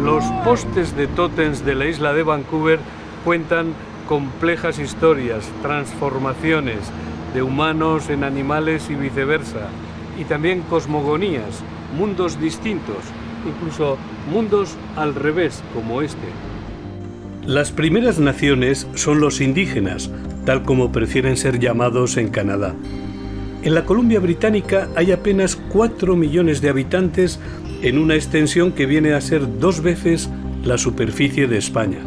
Los postes de tótems de la isla de Vancouver cuentan complejas historias, transformaciones de humanos en animales y viceversa, y también cosmogonías, mundos distintos, incluso mundos al revés, como este. Las primeras naciones son los indígenas, tal como prefieren ser llamados en Canadá. En la Columbia Británica hay apenas 4 millones de habitantes en una extensión que viene a ser 2 veces la superficie de España.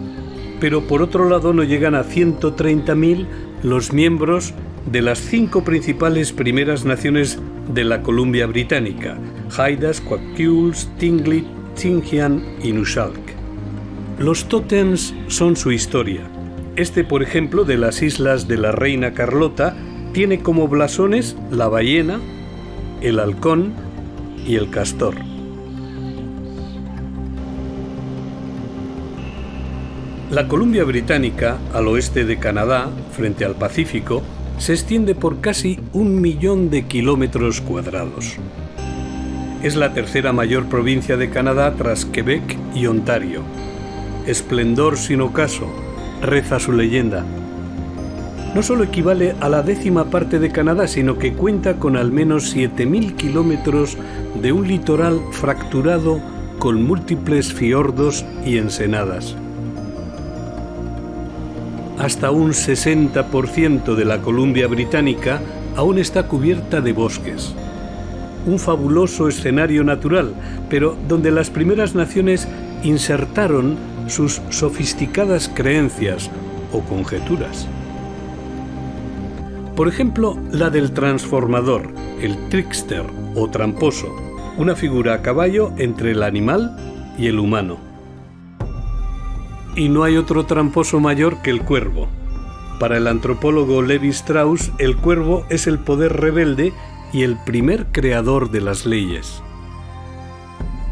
Pero por otro lado no llegan a 130.000 los miembros de las 5 principales primeras naciones de la Columbia Británica: Haidas, Kwakiutls, Tlingit, Tsimshian y Nushalk. Los tótems son su historia. Este, por ejemplo, de las islas de la Reina Carlota, tiene como blasones la ballena, el halcón y el castor. La Columbia Británica, al oeste de Canadá, frente al Pacífico, se extiende por casi 1 millón de kilómetros cuadrados. Es la tercera mayor provincia de Canadá tras Quebec y Ontario. Esplendor sin ocaso, reza su leyenda. No solo equivale a la 10ª parte de Canadá, sino que cuenta con al menos 7.000 kilómetros de un litoral fracturado con múltiples fiordos y ensenadas. Hasta un 60% de la Columbia Británica aún está cubierta de bosques. Un fabuloso escenario natural, pero donde las primeras naciones insertaron sus sofisticadas creencias o conjeturas. Por ejemplo, la del transformador, el trickster o tramposo, una figura a caballo entre el animal y el humano. Y no hay otro tramposo mayor que el cuervo. Para el antropólogo Levi Strauss, el cuervo es el poder rebelde y el primer creador de las leyes.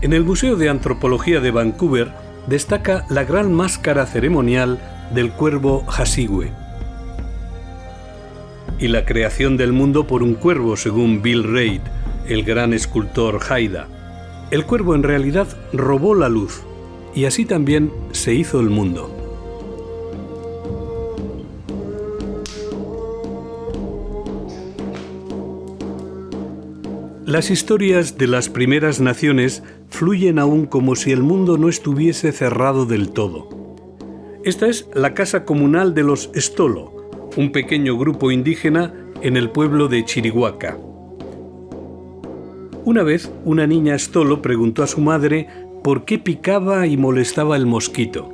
En el Museo de Antropología de Vancouver destaca la gran máscara ceremonial del cuervo Hasiwe y la creación del mundo por un cuervo, según Bill Reid, el gran escultor Haida. El cuervo en realidad robó la luz, y así también se hizo el mundo. Las historias de las primeras naciones fluyen aún como si el mundo no estuviese cerrado del todo. Esta es la casa comunal de los Stolo, un pequeño grupo indígena en el pueblo de Chirihuaca. Una vez, una niña Stolo preguntó a su madre por qué picaba y molestaba el mosquito.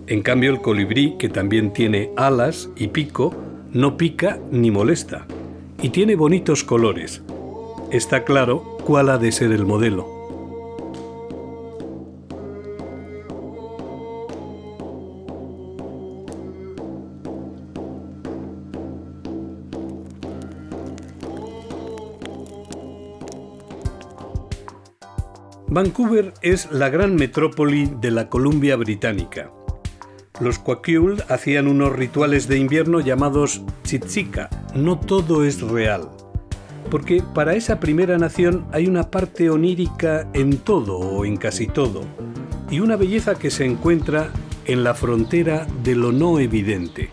En cambio, el colibrí, que también tiene alas y pico, no pica ni molesta, y tiene bonitos colores. Está claro cuál ha de ser el modelo. Vancouver es la gran metrópoli de la Columbia Británica. Los Kwakiutl hacían unos rituales de invierno llamados tzitzika. No todo es real, porque para esa primera nación hay una parte onírica en todo o en casi todo, y una belleza que se encuentra en la frontera de lo no evidente.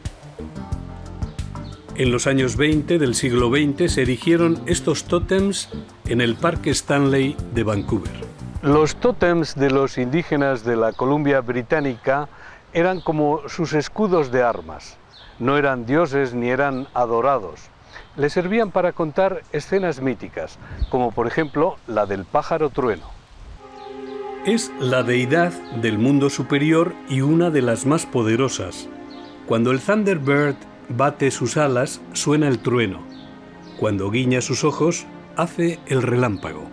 En los años 20 del siglo XX se erigieron estos tótems en el Parque Stanley de Vancouver. Los tótems de los indígenas de la Columbia Británica eran como sus escudos de armas. No eran dioses ni eran adorados. Les servían para contar escenas míticas, como por ejemplo la del pájaro trueno. Es la deidad del mundo superior y una de las más poderosas. Cuando el Thunderbird bate sus alas, suena el trueno. Cuando guiña sus ojos, hace el relámpago.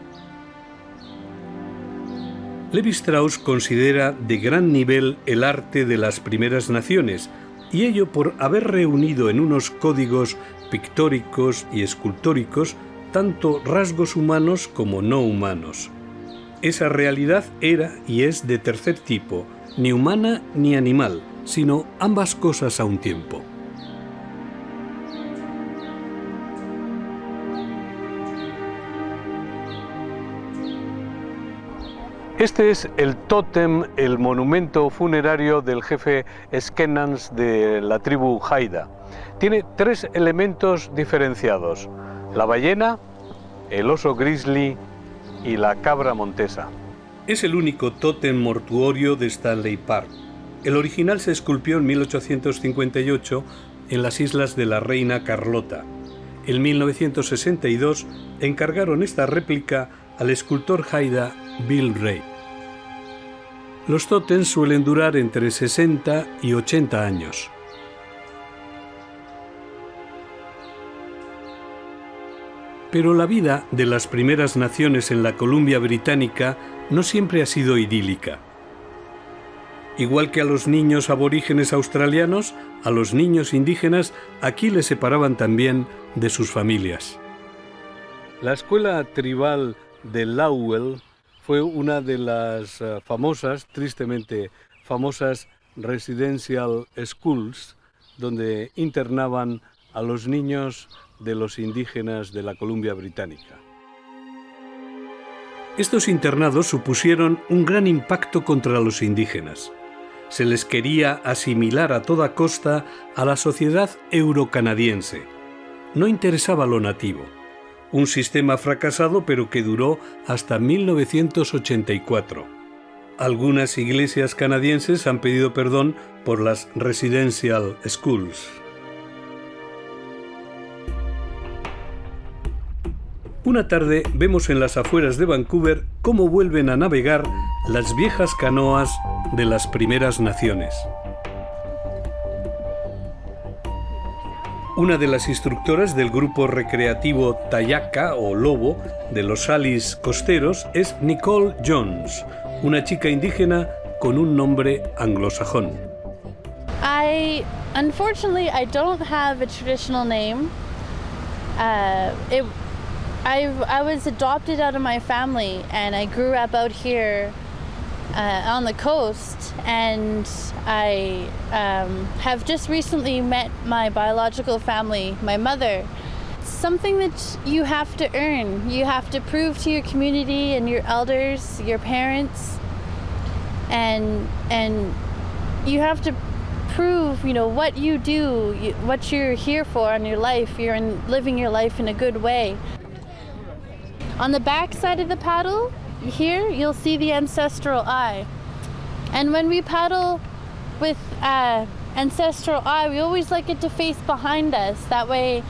Lévi-Strauss considera de gran nivel el arte de las primeras naciones, y ello por haber reunido en unos códigos pictóricos y escultóricos tanto rasgos humanos como no humanos. Esa realidad era y es de tercer tipo, ni humana ni animal, sino ambas cosas a un tiempo. Este es el tótem, el monumento funerario del jefe Skenans de la tribu Haida. Tiene tres elementos diferenciados: la ballena, el oso grizzly y la cabra montesa. Es el único tótem mortuorio de Stanley Park. El original se esculpió en 1858 en las Islas de la Reina Carlota. En 1962 encargaron esta réplica al escultor Haida Bill Ray. Los tótems suelen durar entre 60 y 80 años. Pero la vida de las primeras naciones en la Columbia Británica no siempre ha sido idílica. Igual que a los niños aborígenes australianos, a los niños indígenas aquí les separaban también de sus familias. La escuela tribal de Lowell fue una de las famosas, tristemente famosas, residential schools, donde internaban a los niños de los indígenas de la Columbia Británica. Estos internados supusieron un gran impacto contra los indígenas. Se les quería asimilar a toda costa a la sociedad eurocanadiense. No interesaba lo nativo. Un sistema fracasado, pero que duró hasta 1984. Algunas iglesias canadienses han pedido perdón por las residential schools. Una tarde vemos en las afueras de Vancouver cómo vuelven a navegar las viejas canoas de las primeras naciones. Una de las instructoras del grupo recreativo Tayaka o Lobo de los Salis costeros es Nicole Jones, una chica indígena con un nombre anglosajón. Unfortunately, I don't have a traditional name. I was adopted out of my family, and I grew up out here on the coast, and I have just recently met my biological family, my mother. It's something that you have to earn. You have to prove to your community and your elders, your parents, and you have to prove, what you do, what you're here for in your life. You're living your life in a good way. On the back side of the paddle, here you'll see the ancestral eye. And when we paddle with ancestral eye, we always like it to face behind us. That way,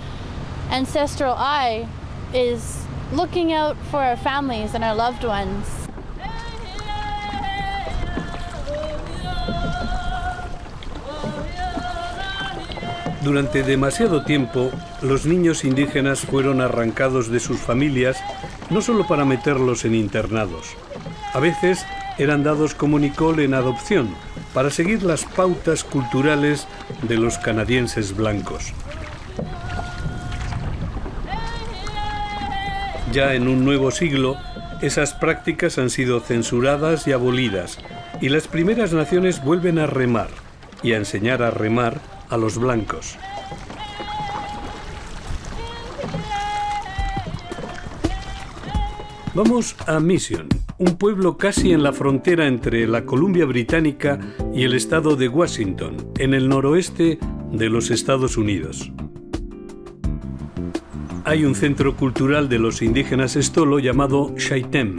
ancestral eye is looking out for our families and our loved ones. Durante demasiado tiempo, los niños indígenas fueron arrancados de sus familias no solo para meterlos en internados. A veces eran dados como Nicole en adopción para seguir las pautas culturales de los canadienses blancos. Ya en un nuevo siglo, esas prácticas han sido censuradas y abolidas, y las primeras naciones vuelven a remar y a enseñar a remar a los blancos. Vamos a Mission, un pueblo casi en la frontera entre la Columbia Británica y el estado de Washington, en el noroeste de los Estados Unidos. Hay un centro cultural de los indígenas Stolo llamado Shaitem,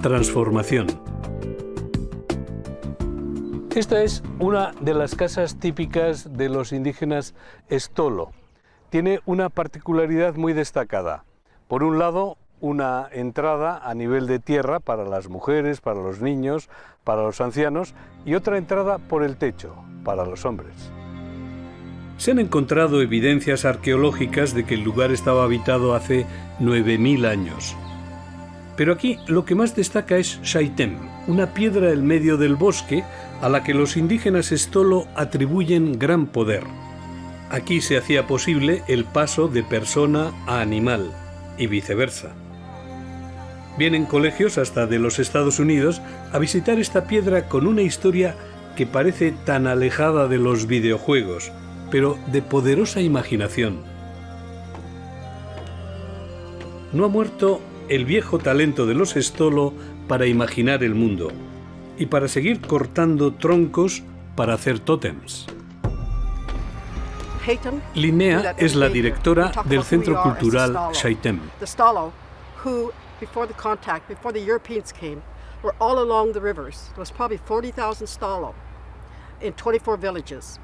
Transformación. Esta es una de las casas típicas de los indígenas Stolo. Tiene una particularidad muy destacada. Por un lado, una entrada a nivel de tierra para las mujeres, para los niños, para los ancianos, y otra entrada por el techo, para los hombres. Se han encontrado evidencias arqueológicas de que el lugar estaba habitado hace 9000 años. Pero aquí lo que más destaca es Shaitem, una piedra en medio del bosque a la que los indígenas Stolo atribuyen gran poder. Aquí se hacía posible el paso de persona a animal y viceversa. Vienen colegios hasta de los Estados Unidos a visitar esta piedra con una historia que parece tan alejada de los videojuegos, pero de poderosa imaginación. No ha muerto el viejo talento de los Stolo para imaginar el mundo y para seguir cortando troncos para hacer tótems. Linnea es la directora del Centro Cultural Shaitem. Before the contact, before the Europeans came, were all along the rivers. There was probably 40,000 Stalo in 24 villages.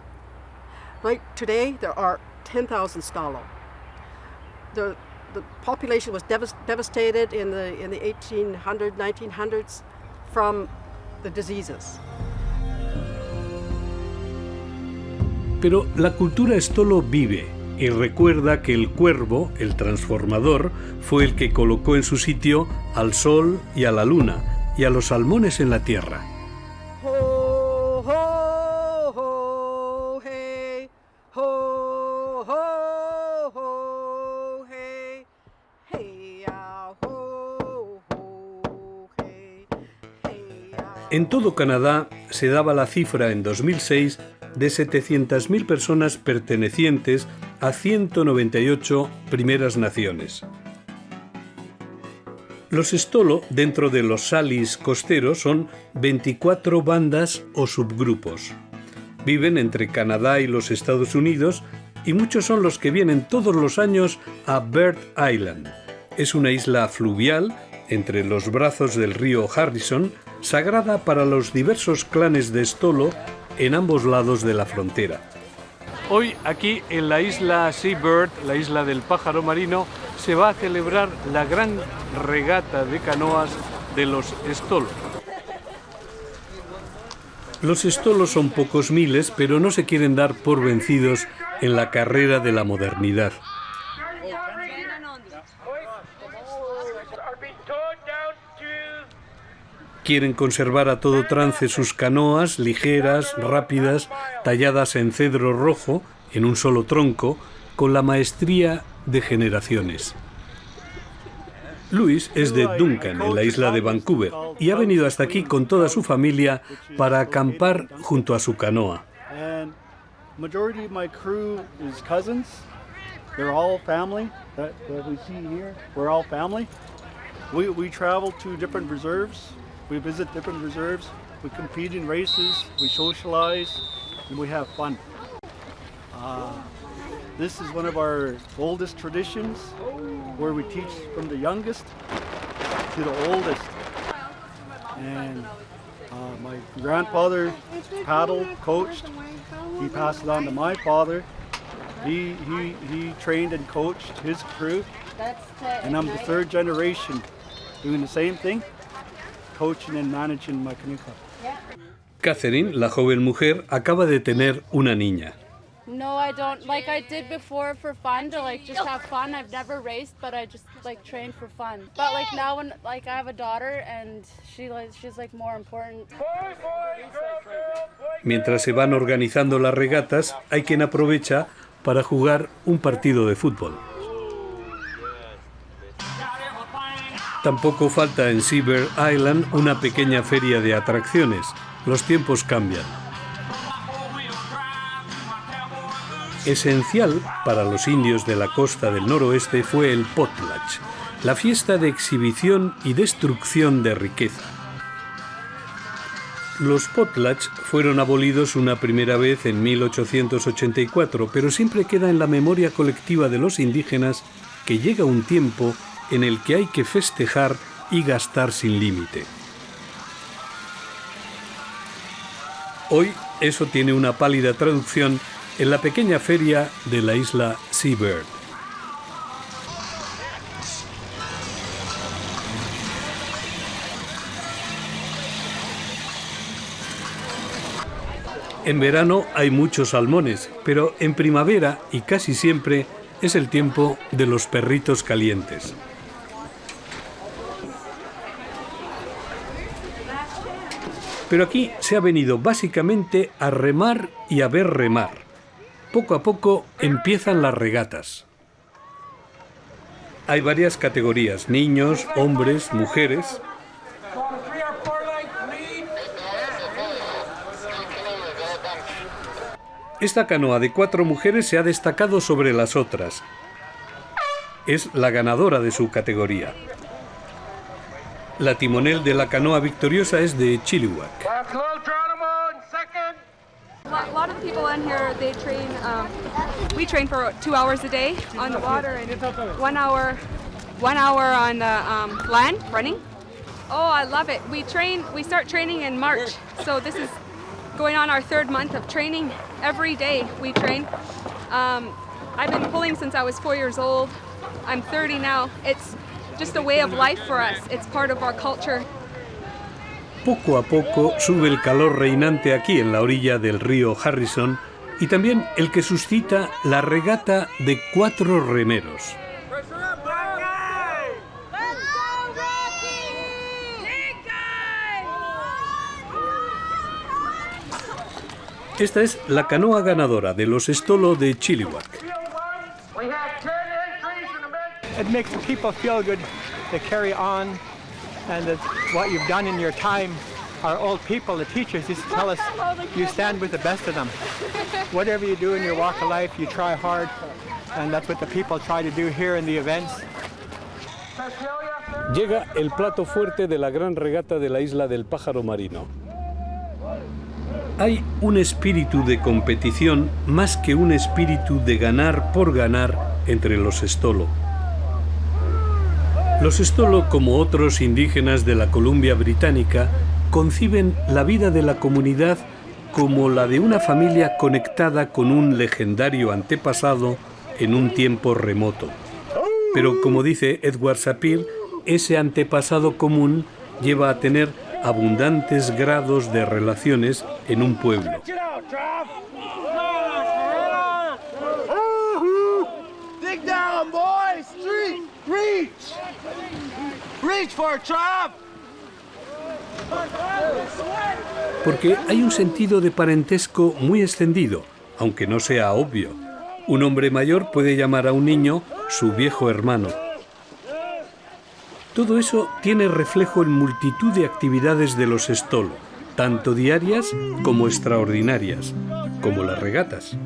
Right today, there are 10,000 Stalo. The population was devastated in the 1800s, 1900s from the diseases. Pero la cultura Stolo vive y recuerda que el cuervo, el transformador, fue el que colocó en su sitio al sol y a la luna y a los salmones en la tierra. Ho, ho, ho, hey. Ho, ho, ho, hey. Hey, ah, ho, ho, hey. Hey, ah. En todo Canadá se daba la cifra en 2006 de 700.000 personas pertenecientes a 198 primeras naciones. Los Stolo, dentro de los Salis costeros, son 24 bandas o subgrupos. Viven entre Canadá y los Estados Unidos y muchos son los que vienen todos los años a Bird Island. Es una isla fluvial entre los brazos del río Harrison, sagrada para los diversos clanes de Stolo en ambos lados de la frontera. Hoy aquí en la isla Seabird, la isla del pájaro marino, se va a celebrar la gran regata de canoas de los Stolo. Los Stolo son pocos miles, pero no se quieren dar por vencidos en la carrera de la modernidad. Quieren conservar a todo trance sus canoas ligeras, rápidas, talladas en cedro rojo, en un solo tronco, con la maestría de generaciones. Luis es de Duncan, en la isla de Vancouver, y ha venido hasta aquí con toda su familia para acampar junto a su canoa. We visit different reserves, we compete in races, we socialize, and we have fun. This is one of our oldest traditions, where we teach from the youngest to the oldest. And my grandfather paddled, coached, he passed it on to my father. He trained and coached his crew, and I'm the third generation doing the same thing. Coaching and managing my canoe club. Catherine, la joven mujer, acaba de tener una niña. No, I don't. Like I did before for fun, to like just have fun. I've never raced, but I just like trained for fun. But like now, when like I have a daughter and she's like more important. Mientras se van organizando las regatas, hay quien aprovecha para jugar un partido de fútbol. Tampoco falta en Seabird Island una pequeña feria de atracciones. Los tiempos cambian. Esencial para los indios de la costa del noroeste fue el potlatch, la fiesta de exhibición y destrucción de riqueza. Los potlatch fueron abolidos una primera vez en 1884, pero siempre queda en la memoria colectiva de los indígenas que llega un tiempo en el que hay que festejar y gastar sin límite. Hoy eso tiene una pálida traducción en la pequeña feria de la isla Seabird. En verano hay muchos salmones, pero en primavera, y casi siempre, es el tiempo de los perritos calientes. Pero aquí se ha venido básicamente a remar y a ver remar. Poco a poco empiezan las regatas. Hay varias categorías: niños, hombres, mujeres. Esta canoa de 4 mujeres se ha destacado sobre las otras. Es la ganadora de su categoría. La timonel de la canoa victoriosa es de Chilliwack. A lot of people in here, they train, we train for 2 hours a day on the water and 1 hour on the land, running. Oh, I love it. We start training in March, so this is going on our 3rd month of training. Every day we train. I've been pulling since I was 4 years old. I'm 30 now. It's just a way of life for us. It's part of our culture. Poco a poco sube el calor reinante aquí en la orilla del río Harrison y también el que suscita la regata de 4 remeros. Esta es la canoa ganadora de los Stolo de Chilliwack. It makes the people feel good to carry on, and what you've done in your time. Our old people, the teachers, used to tell us you stand with the best of them. Whatever you do in your walk of life, you try hard, and that's what the people try to do here in the events. Llega el plato fuerte de la gran regata de la isla del Pájaro Marino. Hay un espíritu de competición más que un espíritu de ganar por ganar entre los Stolo. Los Stolo, como otros indígenas de la Columbia Británica, conciben la vida de la comunidad como la de una familia conectada con un legendario antepasado en un tiempo remoto. Pero, como dice Edward Sapir, ese antepasado común lleva a tener abundantes grados de relaciones en un pueblo. Porque hay un sentido de parentesco muy extendido, aunque no sea obvio. Un hombre mayor puede llamar a un niño su viejo hermano. Todo eso tiene reflejo en multitud de actividades de los Stolo, tanto diarias como extraordinarias, como las regatas.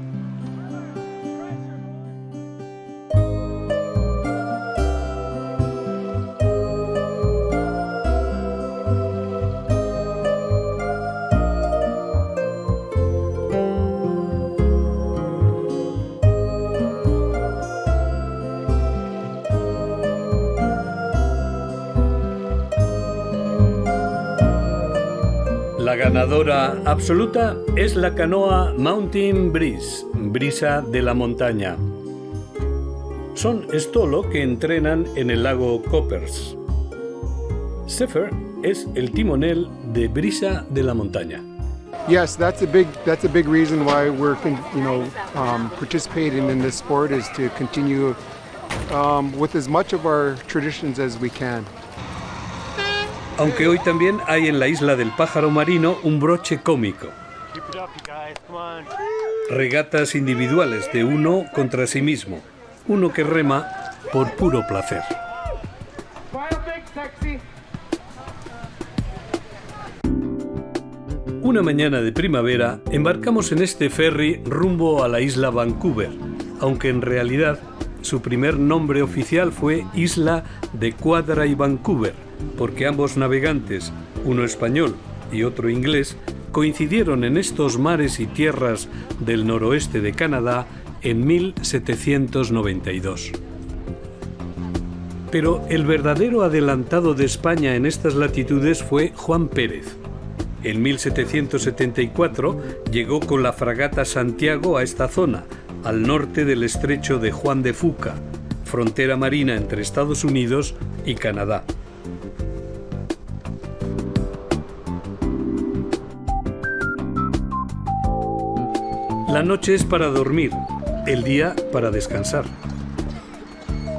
La ganadora absoluta es la canoa Mountain Breeze, brisa de la montaña. Son Stolo que entrenan en el lago Coppers. Sefer es el timonel de brisa de la montaña. Yes, that's a big reason why we're participating in this sport, is to continue with as much of our traditions as we can. Aunque hoy también hay en la isla del Pájaro Marino un broche cómico. Regatas individuales de uno contra sí mismo, uno que rema por puro placer. Una mañana de primavera embarcamos en este ferry rumbo a la isla Vancouver, aunque en realidad su primer nombre oficial fue Isla de Quadra y Vancouver, porque ambos navegantes, uno español y otro inglés, coincidieron en estos mares y tierras del noroeste de Canadá en 1792. Pero el verdadero adelantado de España en estas latitudes fue Juan Pérez. En 1774 llegó con la fragata Santiago a esta zona, al norte del estrecho de Juan de Fuca, frontera marina entre Estados Unidos y Canadá. La noche es para dormir, el día para descansar.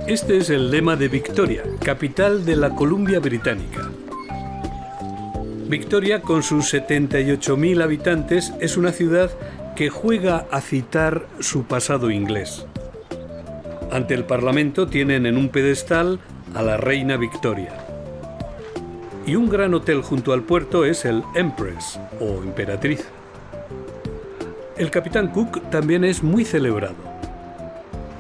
Este es el lema de Victoria, capital de la Columbia Británica. Victoria, con sus 78.000 habitantes, es una ciudad que juega a citar su pasado inglés. Ante el Parlamento tienen en un pedestal a la reina Victoria. Y un gran hotel junto al puerto es el Empress, o Emperatriz. El capitán Cook también es muy celebrado.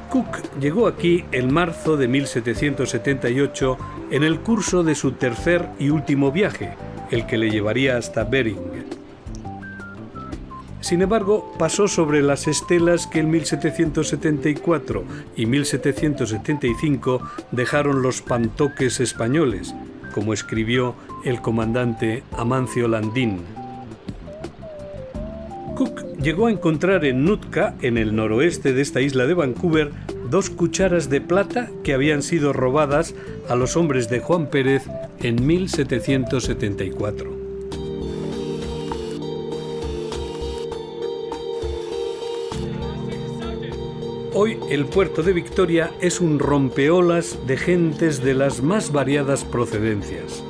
Cook llegó aquí en marzo de 1778 en el curso de su tercer y último viaje, el que le llevaría hasta Bering. Sin embargo, pasó sobre las estelas que en 1774 y 1775 dejaron los pantoques españoles, como escribió el comandante Amancio Landín. Cook llegó a encontrar en Nootka, en el noroeste de esta isla de Vancouver, 2 cucharas de plata que habían sido robadas a los hombres de Juan Pérez en 1774. Hoy el puerto de Victoria es un rompeolas de gentes de las más variadas procedencias.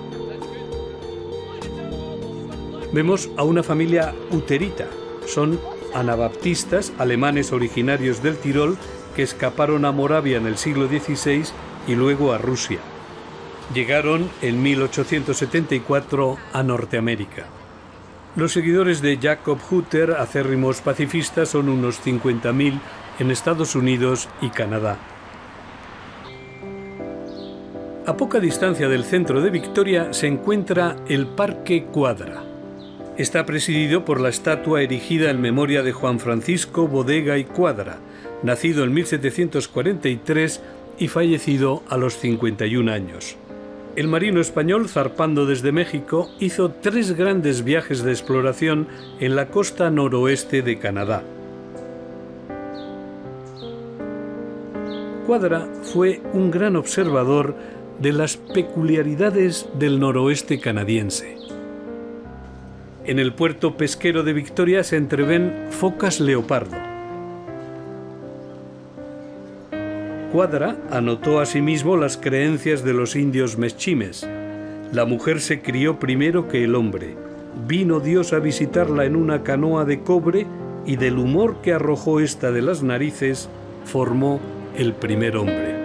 Vemos a una familia uterita. Son anabaptistas alemanes originarios del Tirol que escaparon a Moravia en el siglo XVI y luego a Rusia. Llegaron en 1874 a Norteamérica. Los seguidores de Jacob Hutter, acérrimos pacifistas, son unos 50.000 en Estados Unidos y Canadá. A poca distancia del centro de Victoria se encuentra el Parque Quadra. Está presidido por la estatua erigida en memoria de Juan Francisco Bodega y Quadra, nacido en 1743 y fallecido a los 51 años. El marino español, zarpando desde México, hizo 3 grandes viajes de exploración en la costa noroeste de Canadá. Quadra fue un gran observador de las peculiaridades del noroeste canadiense. En el puerto pesquero de Victoria se entreven focas leopardo. Quadra anotó asimismo las creencias de los indios mezchimes. La mujer se crió primero que el hombre. Vino Dios a visitarla en una canoa de cobre y del humor que arrojó ésta de las narices formó el primer hombre.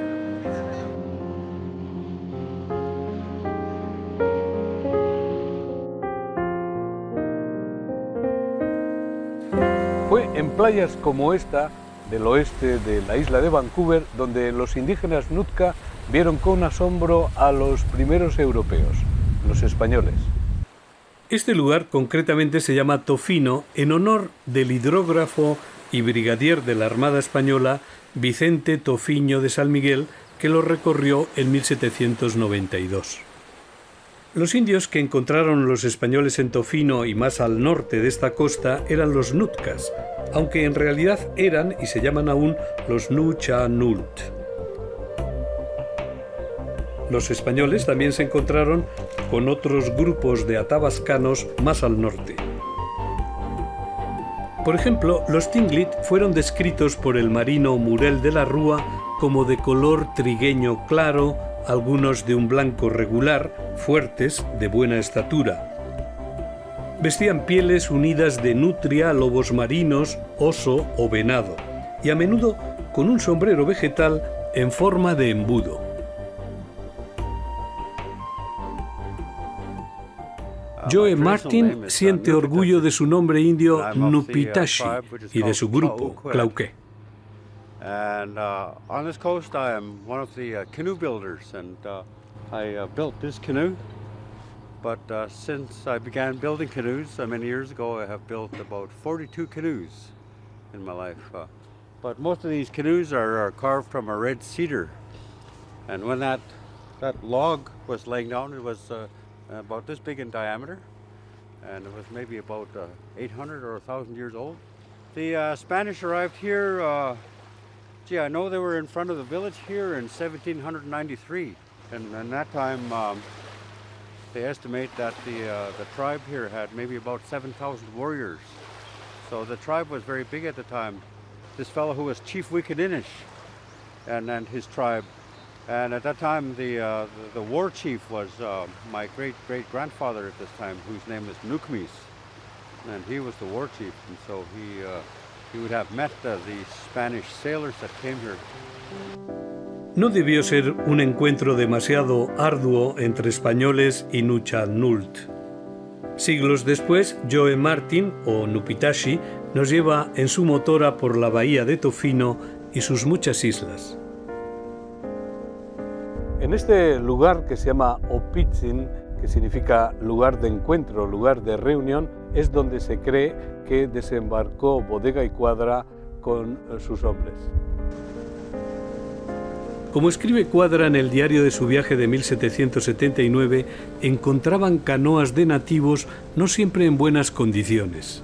Fue en playas como esta, del oeste de la isla de Vancouver, donde los indígenas Nootka vieron con asombro a los primeros europeos, los españoles. Este lugar concretamente se llama Tofino en honor del hidrógrafo y brigadier de la Armada Española Vicente Tofiño de San Miguel, que lo recorrió en 1792. Los indios que encontraron los españoles en Tofino y más al norte de esta costa eran los Nootkas, aunque en realidad eran y se llaman aún los Nuchanult. Los españoles también se encontraron con otros grupos de atabascanos más al norte. Por ejemplo, los Tlingit fueron descritos por el marino Murel de la Rúa como de color trigueño claro, algunos de un blanco regular, fuertes, de buena estatura. Vestían pieles unidas de nutria, lobos marinos, oso o venado, y a menudo con un sombrero vegetal en forma de embudo. Joe Martin siente orgullo de su nombre indio Nupitashi y de su grupo, Clauqué. And on this coast, I am one of the canoe builders, and I built this canoe. But since I began building canoes many years ago, I have built about 42 canoes in my life. But most of these canoes are carved from a red cedar. And when that log was laying down, it was about this big in diameter, and it was maybe about 800 or 1,000 years old. The Spanish arrived here. I know they were in front of the village here in 1793, and in that time they estimate that the tribe here had maybe about 7,000 warriors. So the tribe was very big at the time. This fellow who was Chief Wickedinish and his tribe. And at that time, the war chief was my great-great-grandfather at this time, whose name was Nukmis. And he was the war chief, and so he would have met the Spanish sailors that came here. No debió ser un encuentro demasiado arduo entre españoles y Nuchanult. Siglos después, Joe Martin, o Nupitashi, nos lleva en su motora por la bahía de Tofino y sus muchas islas. En este lugar que se llama Opitzin, que significa lugar de encuentro, lugar de reunión, es donde se cree que desembarcó Bodega y Cuadra con sus hombres. Como escribe Cuadra en el diario de su viaje de 1779, encontraban canoas de nativos no siempre en buenas condiciones.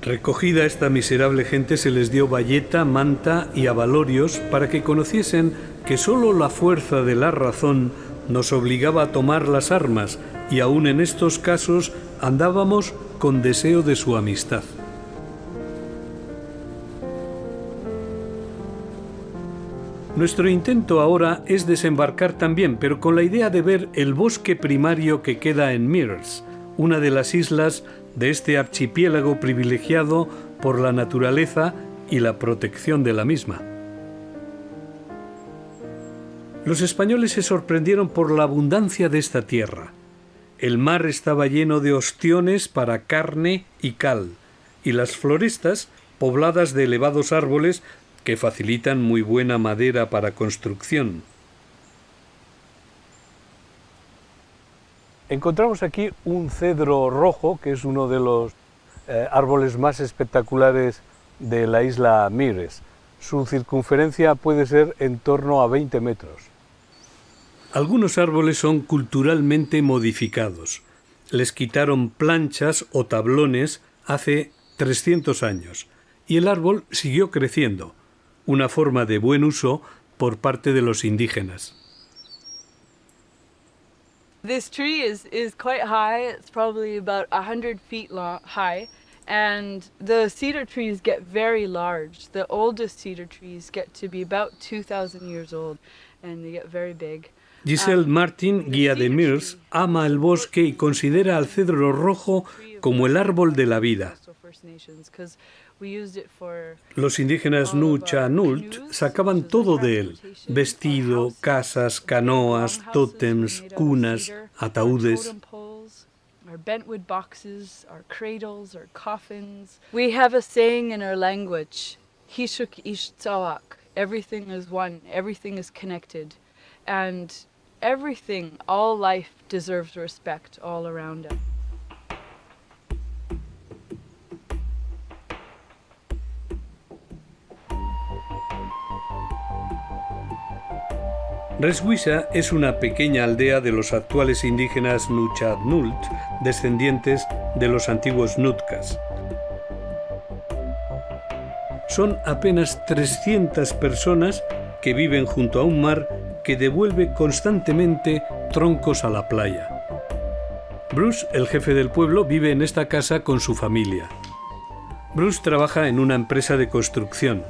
Recogida esta miserable gente se les dio bayeta, manta y abalorios para que conociesen que sólo la fuerza de la razón nos obligaba a tomar las armas y aún en estos casos andábamos con deseo de su amistad. Nuestro intento ahora es desembarcar también, pero con la idea de ver el bosque primario que queda en Mears, una de las islas de este archipiélago privilegiado por la naturaleza y la protección de la misma. Los españoles se sorprendieron por la abundancia de esta tierra. El mar estaba lleno de ostiones para carne y cal, y las florestas pobladas de elevados árboles que facilitan muy buena madera para construcción. Encontramos aquí un cedro rojo, que es uno de los árboles más espectaculares de la isla Meares. Su circunferencia puede ser en torno a 20 metros. Algunos árboles son culturalmente modificados. Les quitaron planchas o tablones hace 300 años y el árbol siguió creciendo, una forma de buen uso por parte de los indígenas. This tree is quite high. It's probably about 100 feet high, and the cedar trees get very large. The oldest cedar trees get to be about 2,000 years old, and they get very big. Giselle Martin, guía de Mears, ama el bosque y considera al cedro rojo como el árbol de la vida. Los indígenas Nuchanult sacaban todo de él: vestido, casas, canoas, tótems, cunas, ataúdes. Our bentwood boxes, our cradles, our coffins. We have a saying in our language, Hishuk ish tsawak. Everything is one, everything is connected. And everything, all life deserves respect all around it. Reshuisha es una pequeña aldea de los actuales indígenas Nuchanult, descendientes de los antiguos Nutcas. Son apenas 300 personas que viven junto a un mar que devuelve constantemente troncos a la playa. Bruce, el jefe del pueblo, vive en esta casa con su familia. Bruce trabaja en una empresa de construcción.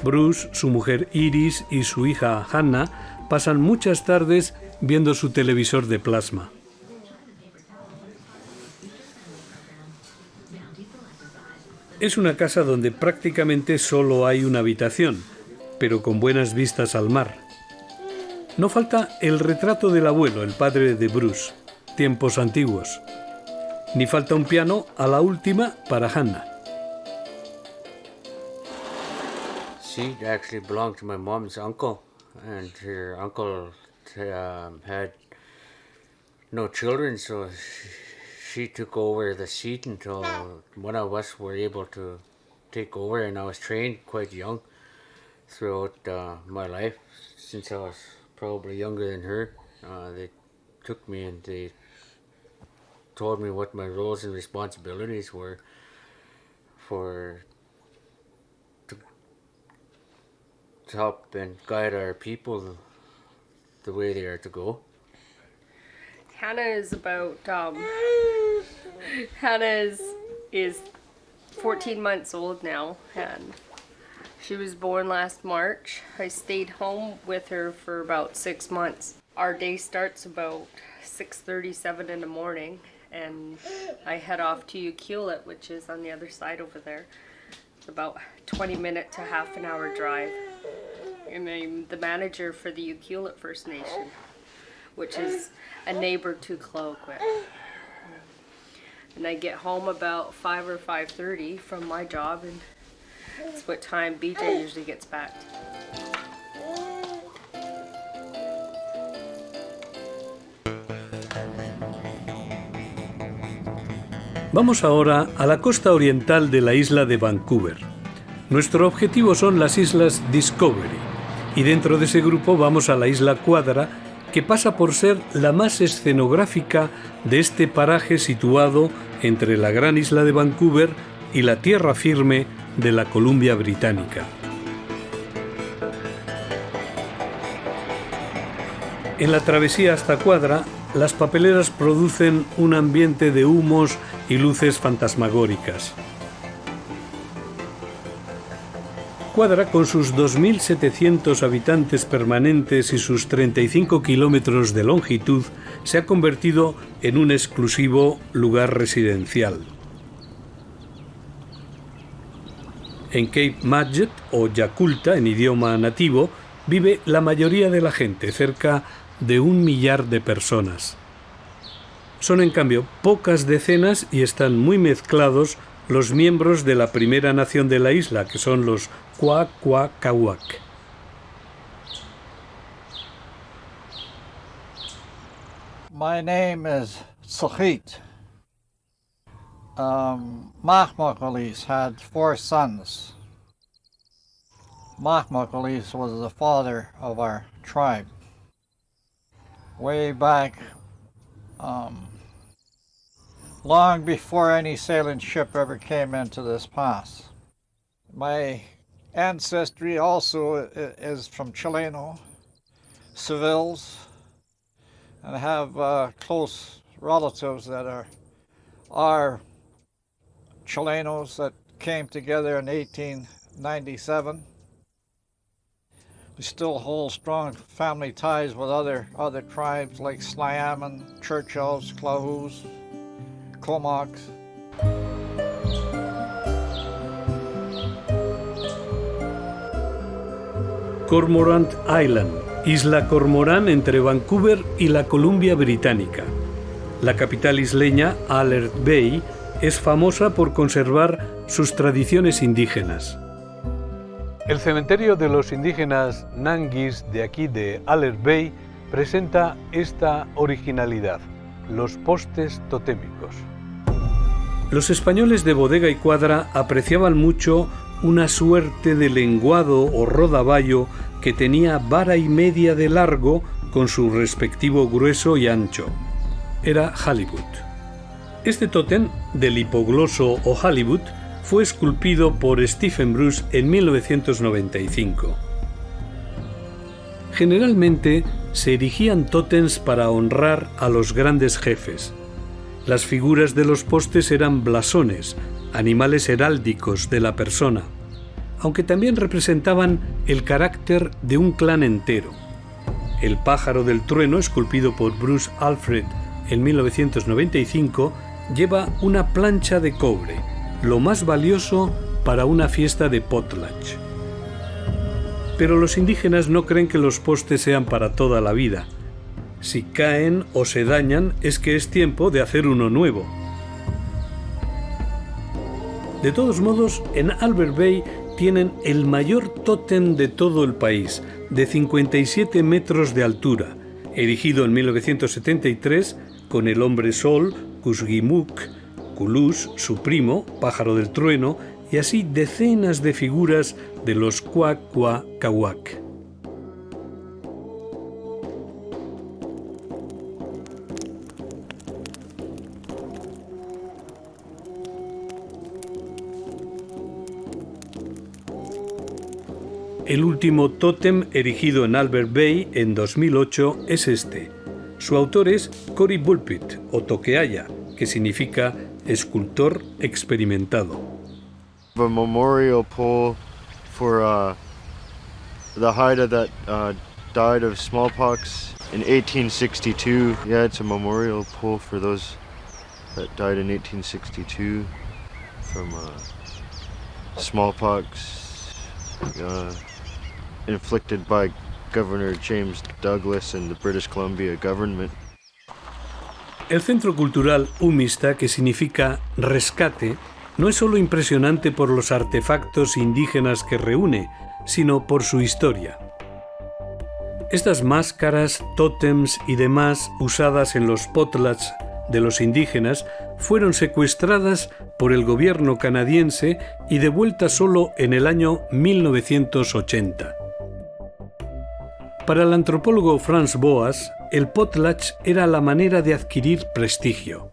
Bruce, su mujer Iris y su hija Hannah pasan muchas tardes viendo su televisor de plasma. Es una casa donde prácticamente solo hay una habitación, pero con buenas vistas al mar. No falta el retrato del abuelo, el padre de Bruce, tiempos antiguos. Ni falta un piano a la última para Hannah. She actually belonged to my mom's uncle, and her uncle had no children, so she took over the seat until one of us were able to take over, and I was trained quite young throughout my life. Since I was probably younger than her, they took me and they told me what my roles and responsibilities were to help and guide our people the way they are to go. Hannah is about Hannah is 14 months old now, and she was born last March. I stayed home with her for about 6 months. Our day starts about 6:37 in the morning, and I head off to Ucluelet, which is on the other side over there. It's about 20-minute to half an hour drive. And I'm the manager for the Ucluelet First Nation, which is a neighbor to Tlaloquit. And I get home about 5 or 5:30 from my job, and that's what time BJ usually gets back. Vamos ahora a la costa oriental de la isla de Vancouver. Nuestro objetivo son las islas Discovery, y dentro de ese grupo vamos a la isla Quadra, que pasa por ser la más escenográfica de este paraje situado entre la gran isla de Vancouver y la tierra firme de la Columbia Británica. En la travesía hasta Quadra, las papeleras producen un ambiente de humos y luces fantasmagóricas. Quadra, con sus 2.700 habitantes permanentes y sus 35 kilómetros de longitud, se ha convertido en un exclusivo lugar residencial. En Cape Madget, o Yaculta en idioma nativo, vive la mayoría de la gente, cerca de 1 millar de personas. Son en cambio pocas decenas y están muy mezclados los miembros de la primera nación de la isla, que son los Kwakwaka'wakw. My name is Tsochit. Makmak'wakw had 4 sons. Makmak'wakw was the father of our tribe. Way back, long before any sailing ship ever came into this pass. My ancestry also is from Chileno, Seville's, and I have close relatives that are Chilenos that came together in 1897. We still hold strong family ties with other tribes like Sliammon, Churchills, Clahoos, Comox. Cormorant Island, isla Cormorán entre Vancouver y la Columbia Británica. La capital isleña, Alert Bay, es famosa por conservar sus tradiciones indígenas. El cementerio de los indígenas Nangis de aquí de Alert Bay presenta esta originalidad, los postes totémicos. Los españoles de Bodega y Quadra apreciaban mucho una suerte de lenguado o rodaballo que tenía vara y media de largo con su respectivo grueso y ancho. Era halibut. Este tótem del hipogloso o halibut fue esculpido por Stephen Bruce en 1995. Generalmente se erigían tótems para honrar a los grandes jefes. Las figuras de los postes eran blasones, animales heráldicos de la persona, aunque también representaban el carácter de un clan entero. El pájaro del trueno, esculpido por Bruce Alfred en 1995, lleva una plancha de cobre, lo más valioso para una fiesta de potlatch. Pero los indígenas no creen que los postes sean para toda la vida. Si caen o se dañan, es que es tiempo de hacer uno nuevo. De todos modos, en Albert Bay tienen el mayor tótem de todo el país, de 57 metros de altura, erigido en 1973 con el hombre sol, Kushgimuk, Kulus, su primo, pájaro del trueno, y así decenas de figuras de los Kwakwaka'wakw. El último tótem erigido en Albert Bay en 2008 es este. Su autor es Cory Bulpit, o Toqueaya, que significa escultor experimentado. A memorial pole for the Haida that died of smallpox in 1862. Yeah, it's a memorial pole for those that died in 1862 from smallpox inflicted by Governor James Douglas and the British Columbia government. El Centro Cultural Umista, que significa rescate, no es solo impresionante por los artefactos indígenas que reúne, sino por su historia. Estas máscaras, tótems y demás usadas en los potlatch de los indígenas fueron secuestradas por el gobierno canadiense y devueltas solo en el año 1980. Para el antropólogo Franz Boas, el potlatch era la manera de adquirir prestigio.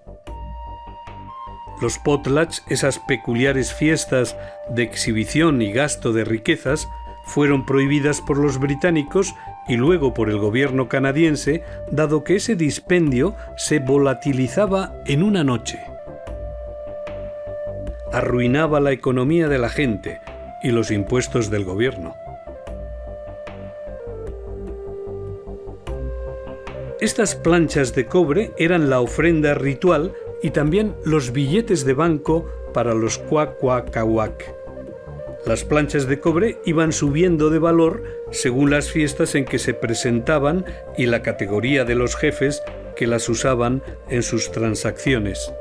Los potlatch, esas peculiares fiestas de exhibición y gasto de riquezas, fueron prohibidas por los británicos y luego por el gobierno canadiense, dado que ese dispendio se volatilizaba en una noche. Arruinaba la economía de la gente y los impuestos del gobierno. Estas planchas de cobre eran la ofrenda ritual y también los billetes de banco para los Kwakwaka'wakw. Las planchas de cobre iban subiendo de valor según las fiestas en que se presentaban y la categoría de los jefes que las usaban en sus transacciones.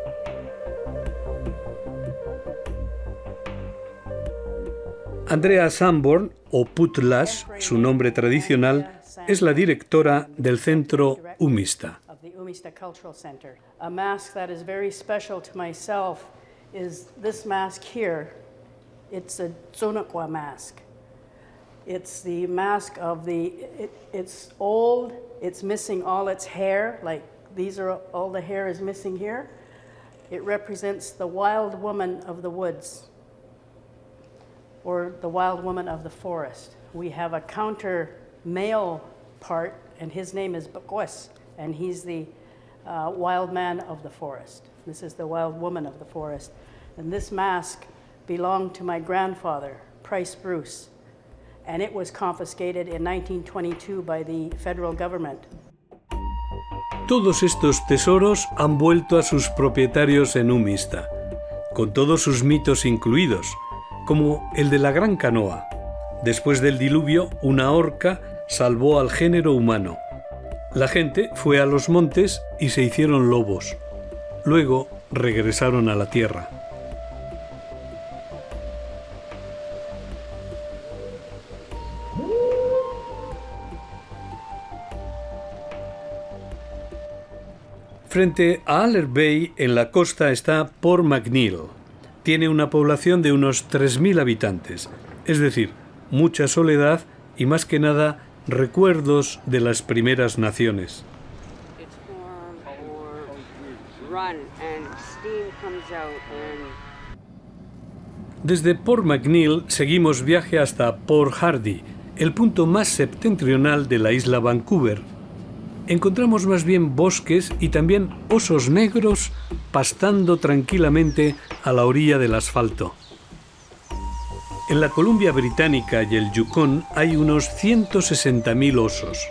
Andrea Sanborn, o Putlash, su nombre tradicional, es la directora del Centro Umista. The Umista Cultural Center. A mask that is very special to myself is this mask here. It's a Zonokwa mask. It's the mask of it's old, it's missing all its hair, like all the hair is missing here. It represents the wild woman of the woods, or the wild woman of the forest. We have a counter male part, and his name is Bakwes, and he's the wild man of the forest. This is the wild woman of the forest. And this mask belonged to my grandfather, Price Bruce, and it was confiscated in 1922 by the federal government. Todos estos tesoros han vuelto a sus propietarios en Umista, con todos sus mitos incluidos, como el de la gran canoa. Después del diluvio, una orca salvó al género humano. La gente fue a los montes y se hicieron lobos. Luego regresaron a la tierra. Frente a Aller Bay, en la costa, está Port McNeill. Tiene una población de unos 3.000 habitantes, es decir, mucha soledad y más que nada recuerdos de las primeras naciones. Desde Port McNeill seguimos viaje hasta Port Hardy, el punto más septentrional de la isla Vancouver. Encontramos más bien bosques y también osos negros pastando tranquilamente a la orilla del asfalto. En la Columbia Británica y el Yukon hay unos 160.000 osos.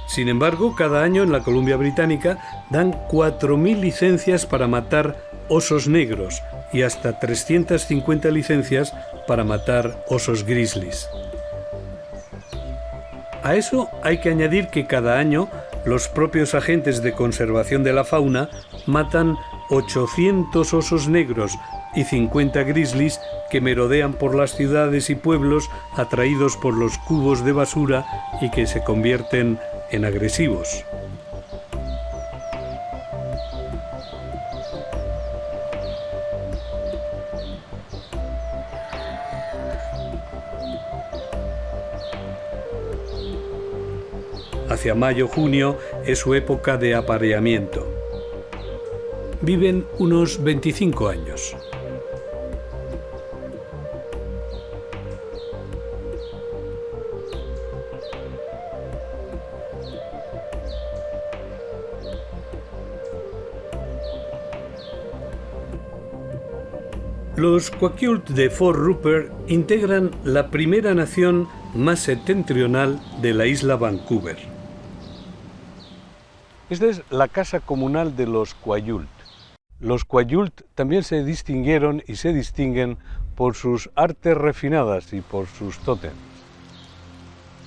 Sin embargo, cada año en la Columbia Británica dan 4.000 licencias para matar osos negros y hasta 350 licencias para matar osos grizzlies. A eso hay que añadir que cada año los propios agentes de conservación de la fauna matan 800 osos negros y 50 grizzlies que merodean por las ciudades y pueblos atraídos por los cubos de basura y que se convierten en agresivos. Hacia mayo-junio es su época de apareamiento. Viven unos 25 años. Los Kwakiutl de Fort Rupert integran la primera nación más septentrional de la isla Vancouver. Esta es la casa comunal de los Kwajalein. Los Kwajalein también se distinguieron y se distinguen por sus artes refinadas y por sus tótems.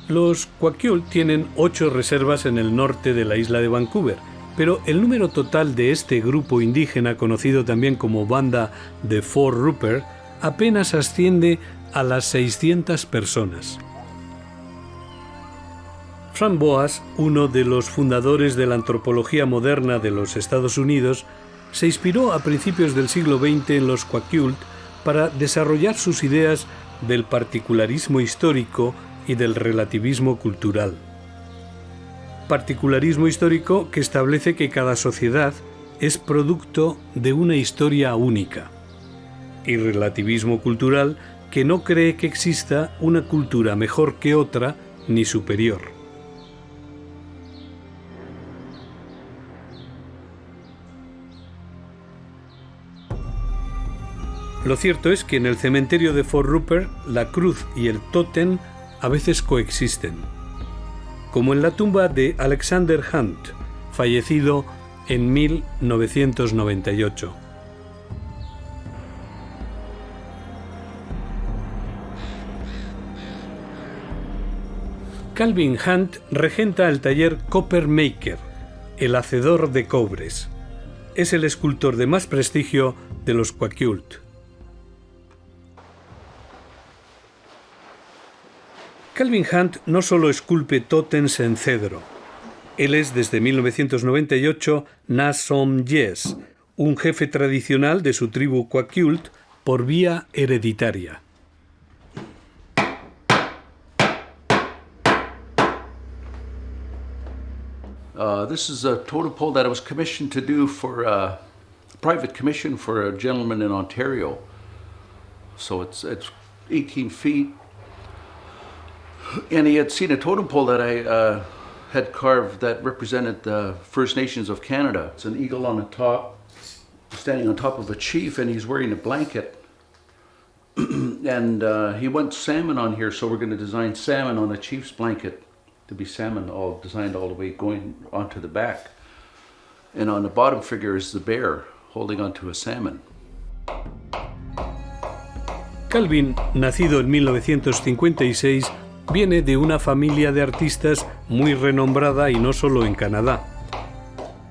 Los Kwakiutl tienen 8 reservas en el norte de la isla de Vancouver, pero el número total de este grupo indígena, conocido también como Banda de Fort Rupert, apenas asciende a las 600 personas. Frank Boas, uno de los fundadores de la antropología moderna de los Estados Unidos, se inspiró a principios del siglo XX en los Kwakiutl para desarrollar sus ideas del particularismo histórico y del relativismo cultural. Particularismo histórico que establece que cada sociedad es producto de una historia única, y relativismo cultural que no cree que exista una cultura mejor que otra ni superior. Lo cierto es que en el cementerio de Fort Rupert la cruz y el tótem a veces coexisten, como en la tumba de Alexander Hunt, fallecido en 1998. Calvin Hunt regenta el taller Copper Maker, el hacedor de cobres. Es el escultor de más prestigio de los Kwakiutl. Calvin Hunt no solo esculpe tótems en cedro. Él es desde 1998 Nasom Yes, un jefe tradicional de su tribu Kwakiutl por vía hereditaria. This is a totem pole that I was commissioned to do for a private commission for a gentleman in Ontario. So it's 18 feet. And he had seen a totem pole that I had carved that represented the First Nations of Canada. It's an eagle on the top, standing on top of a chief, and he's wearing a blanket. And he wants salmon on here, so we're going to design salmon on the chief's blanket to be salmon, all designed all the way going onto the back. And on the bottom figure is the bear holding onto a salmon. Calvin, nacido en 1956, viene de una familia de artistas muy renombrada y no solo en Canadá.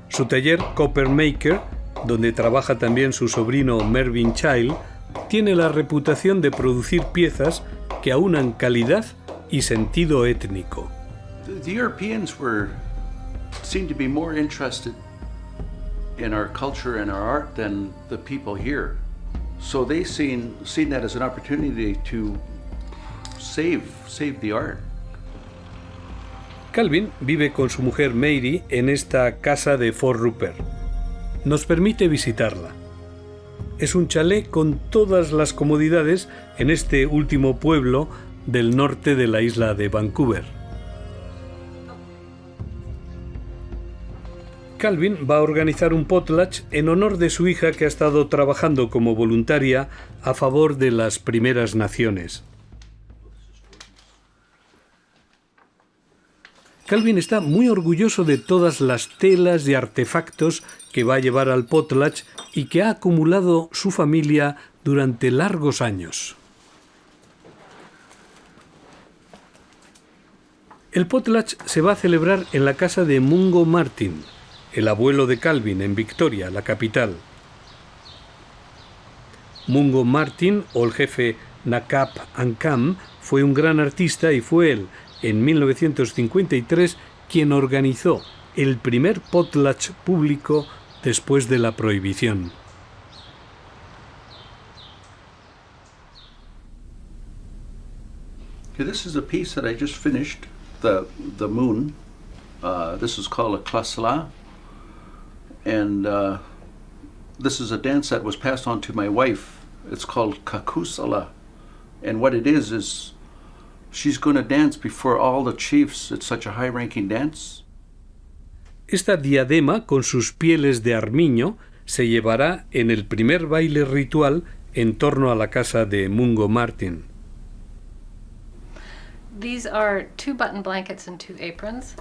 Su taller Copper Maker, donde trabaja también su sobrino Mervyn Child, tiene la reputación de producir piezas que aunan calidad y sentido étnico. The Europeans seemed to be more interested in our culture and our art than the people here. So they seen that as an opportunity to save the art. Calvin vive con su mujer Mary en esta casa de Fort Rupert. Nos permite visitarla. Es un chalet con todas las comodidades en este último pueblo del norte de la isla de Vancouver. Calvin va a organizar un potlatch en honor de su hija que ha estado trabajando como voluntaria a favor de las primeras naciones. Calvin está muy orgulloso de todas las telas y artefactos que va a llevar al potlatch y que ha acumulado su familia durante largos años. El potlatch se va a celebrar en la casa de Mungo Martin, el abuelo de Calvin, en Victoria, la capital. Mungo Martin, o el jefe Nakap Ankam, fue un gran artista y fue él, en 1953, quien organizó el primer potlatch público después de la prohibición. Okay, this is a piece that I just finished, the moon. This is called a klasla. And this is a dance that was passed on to my wife. It's called kakusala. And what it is she's going to dance before all the chiefs. It's such a high-ranking dance. Esta diadema con sus pieles de armiño se llevará en el primer baile ritual en torno a la casa de Mungo Martin. These are 2 button blankets and 2 aprons.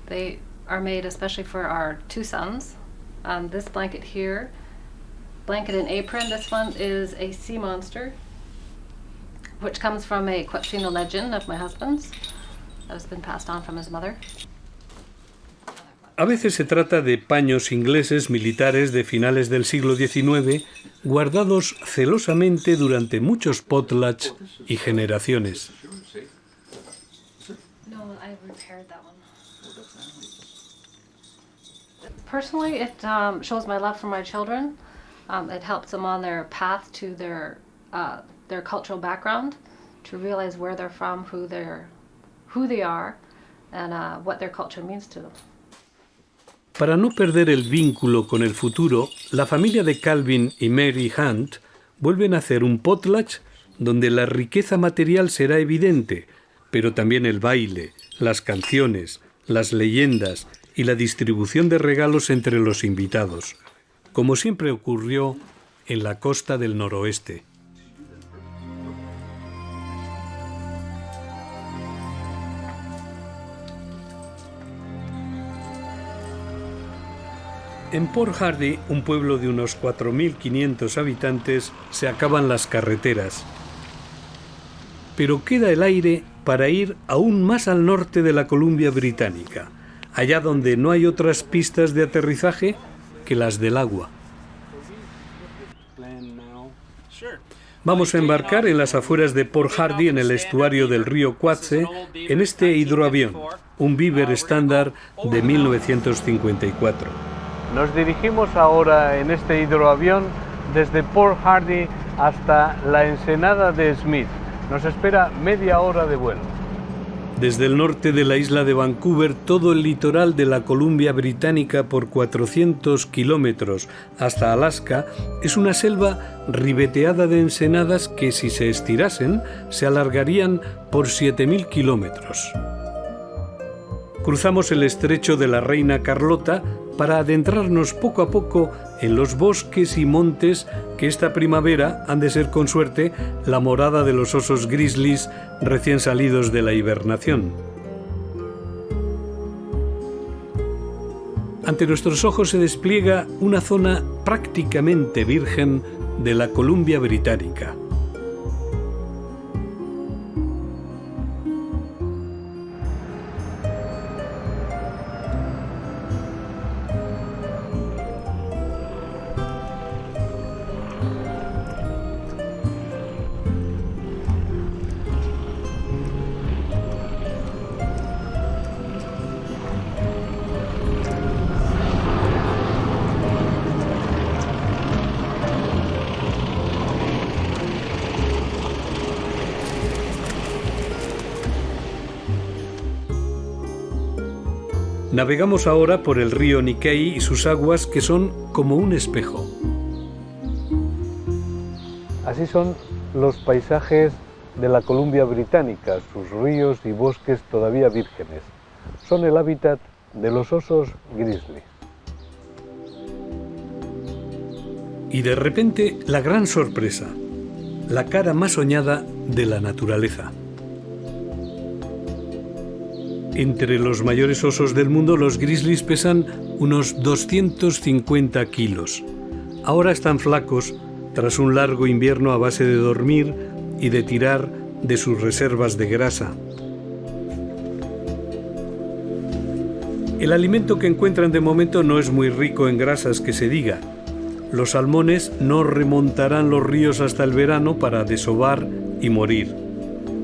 They are made especially for our 2 sons. This blanket here, blanket and apron, this one is a sea monster, which comes from a Quechino legend of my husband's that has been passed on from his mother. A veces se trata de paños ingleses militares de finales del siglo XIX, guardados celosamente durante muchos potlatch y generaciones. No, I repaired that one. Personally, it shows my love for my children. It helps them on their path to their cultural background, to realize where they're from, who they are, and what their culture means to them. Para no perder el vínculo con el futuro, la familia de Calvin y Mary Hunt vuelven a hacer un potlatch donde la riqueza material será evidente, pero también el baile, las canciones, las leyendas y la distribución de regalos entre los invitados, como siempre ocurrió en la costa del noroeste. En Port Hardy, un pueblo de unos 4.500 habitantes, se acaban las carreteras. Pero queda el aire para ir aún más al norte de la Columbia Británica, allá donde no hay otras pistas de aterrizaje que las del agua. Vamos a embarcar en las afueras de Port Hardy, en el estuario del río Quatse, en este hidroavión, un Beaver estándar de 1954. Nos dirigimos ahora en este hidroavión desde Port Hardy hasta la ensenada de Smith. Nos espera media hora de vuelo. Desde el norte de la isla de Vancouver, todo el litoral de la Columbia Británica por 400 kilómetros hasta Alaska es una selva ribeteada de ensenadas que, si se estirasen, se alargarían por 7.000 kilómetros. Cruzamos el estrecho de la Reina Carlota para adentrarnos poco a poco en los bosques y montes que esta primavera han de ser, con suerte, la morada de los osos grizzlies recién salidos de la hibernación. Ante nuestros ojos se despliega una zona prácticamente virgen de la Columbia Británica. Navegamos ahora por el río Nikkei y sus aguas, que son como un espejo. Así son los paisajes de la Columbia Británica, sus ríos y bosques todavía vírgenes. Son el hábitat de los osos grizzly. Y de repente, la gran sorpresa, la cara más soñada de la naturaleza. Entre los mayores osos del mundo, los grizzlies pesan unos 250 kilos. Ahora están flacos tras un largo invierno a base de dormir y de tirar de sus reservas de grasa. El alimento que encuentran de momento no es muy rico en grasas, que se diga. Los salmones no remontarán los ríos hasta el verano para desovar y morir.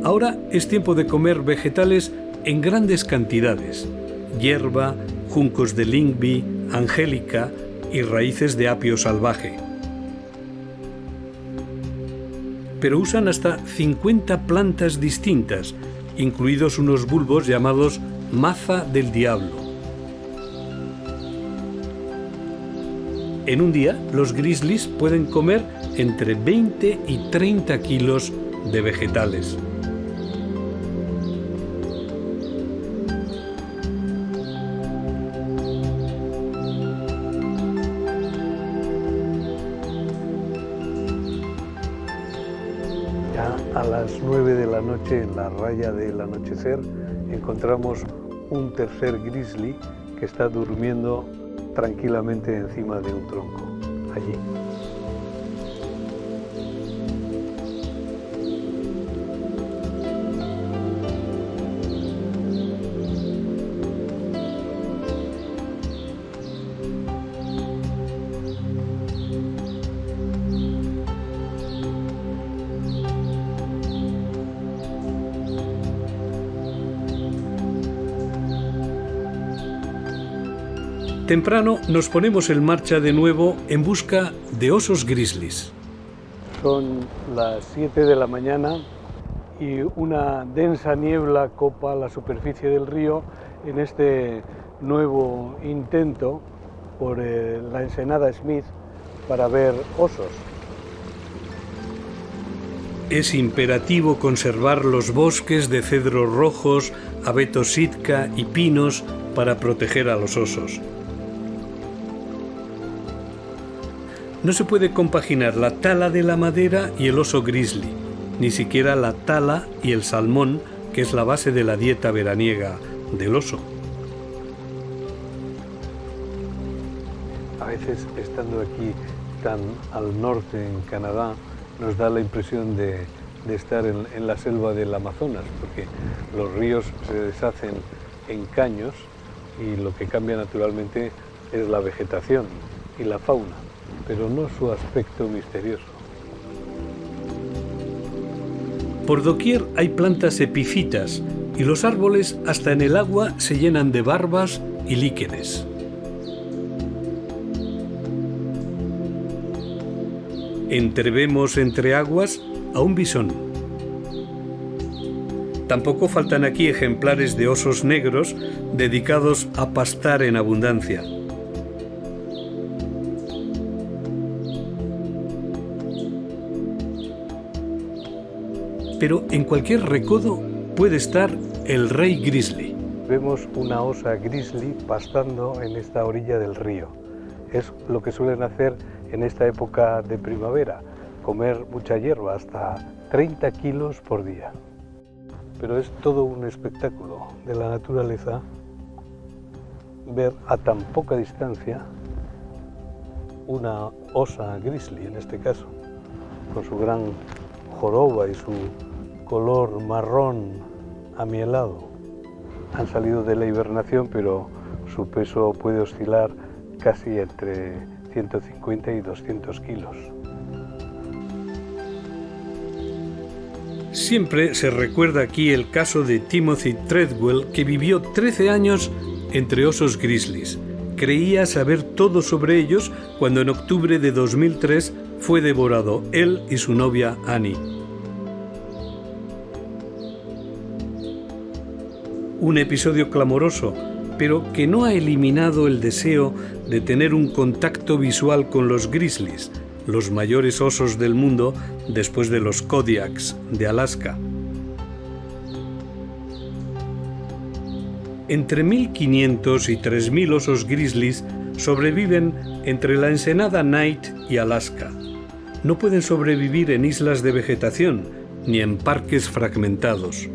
Ahora es tiempo de comer vegetales en grandes cantidades: hierba, juncos de Lyngby, angélica y raíces de apio salvaje. Pero usan hasta 50 plantas distintas, incluidos unos bulbos llamados maza del diablo. En un día, los grizzlies pueden comer entre 20 y 30 kilos de vegetales. las 9 de la noche, en la raya del anochecer, encontramos un tercer grizzly que está durmiendo tranquilamente encima de un tronco, allí. Temprano nos ponemos en marcha de nuevo en busca de osos grizzlies. Son las 7 de la mañana y una densa niebla copa la superficie del río en este nuevo intento por la ensenada Smith para ver osos. Es imperativo conservar los bosques de cedros rojos, abetos sitka y pinos para proteger a los osos. No se puede compaginar la tala de la madera y el oso grizzly, ni siquiera la tala y el salmón, que es la base de la dieta veraniega del oso. A veces, estando aquí tan al norte en Canadá, nos da la impresión de estar en la selva del Amazonas, porque los ríos se deshacen en caños y lo que cambia naturalmente es la vegetación y la fauna, pero no su aspecto misterioso. Por doquier hay plantas epífitas y los árboles hasta en el agua se llenan de barbas y líquenes. Entrevemos entre aguas a un bisón. Tampoco faltan aquí ejemplares de osos negros dedicados a pastar en abundancia. Pero en cualquier recodo puede estar el rey grizzly. Vemos una osa grizzly pastando en esta orilla del río. Es lo que suelen hacer en esta época de primavera, comer mucha hierba, hasta 30 kilos por día. Pero es todo un espectáculo de la naturaleza ver a tan poca distancia una osa grizzly, en este caso, con su gran joroba y su color marrón amielado. Han salido de la hibernación, pero su peso puede oscilar casi entre 150 y 200 kilos. Siempre se recuerda aquí el caso de Timothy Treadwell, que vivió 13 años entre osos grizzlies. Creía saber todo sobre ellos cuando en octubre de 2003 fue devorado él y su novia Annie. Un episodio clamoroso, pero que no ha eliminado el deseo de tener un contacto visual con los grizzlies, los mayores osos del mundo después de los Kodiaks de Alaska. Entre 1.500 y 3.000 osos grizzlies sobreviven entre la ensenada Knight y Alaska. No pueden sobrevivir en islas de vegetación ni en parques fragmentados.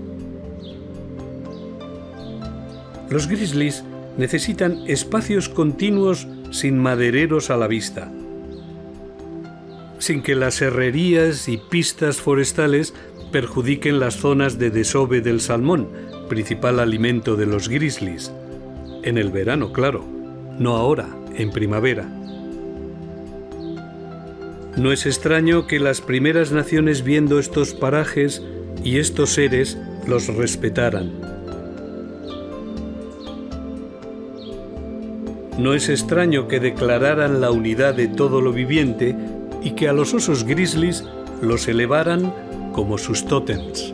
Los grizzlies necesitan espacios continuos sin madereros a la vista, sin que las herrerías y pistas forestales perjudiquen las zonas de desove del salmón, principal alimento de los grizzlies. En el verano, claro, no ahora, en primavera. No es extraño que las primeras naciones, viendo estos parajes y estos seres, los respetaran. No es extraño que declararan la unidad de todo lo viviente y que a los osos grizzlies los elevaran como sus tótems.